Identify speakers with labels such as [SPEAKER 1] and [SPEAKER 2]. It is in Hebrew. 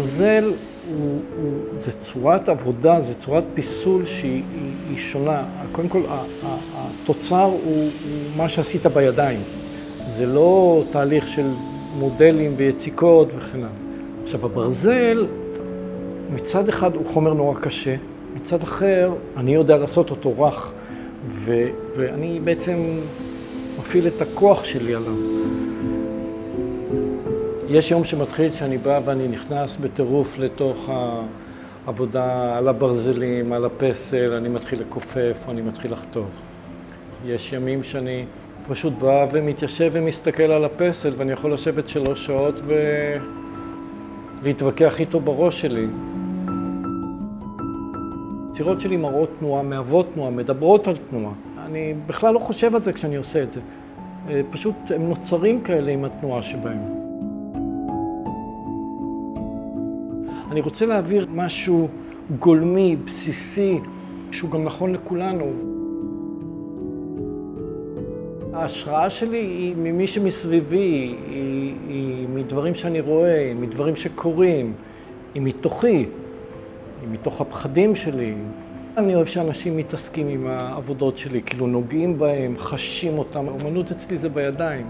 [SPEAKER 1] הברזל זה צורת עבודה, זה צורת פיסול שהיא שונה. קודם כל, התוצר הוא מה שעשית בידיים. זה לא תהליך של מודלים ויציקות וכן הלאה. עכשיו, הברזל, מצד אחד הוא חומר נורא קשה, מצד אחר אני יודע לעשות אותו רך, ואני בעצם מפעיל את הכוח שלי עליו. יש יום שמתחיל שאני בא ואני נכנס בטירוף לתוך העבודה על הברזלים, על הפסל, אני מתחיל לקופף, אני מתחיל לחתוך. יש ימים שאני פשוט בא ומתיישב ומסתכל על הפסל, ואני יכול לשבת 3 שעות ולהתווכח איתו בראש שלי. היצירות שלי מראות תנועה, מהוות תנועה, מדברות על תנועה. אני בכלל לא חושב על זה כשאני עושה את זה. פשוט הם נוצרים כאלה עם התנועה שבהם. אני רוצה להעביר משהו גולמי, בסיסי, שהוא גם נכון לכולנו. ההשראה שלי היא ממי שמסביבי, היא מדברים שאני רואה, מדברים שקורים, היא מתוכי, היא מתוך הפחדים שלי. אני אוהב שאנשים מתעסקים עם העבודות שלי, כאילו נוגעים בהם, חשים אותם. האמנות אצלי זה בידיים.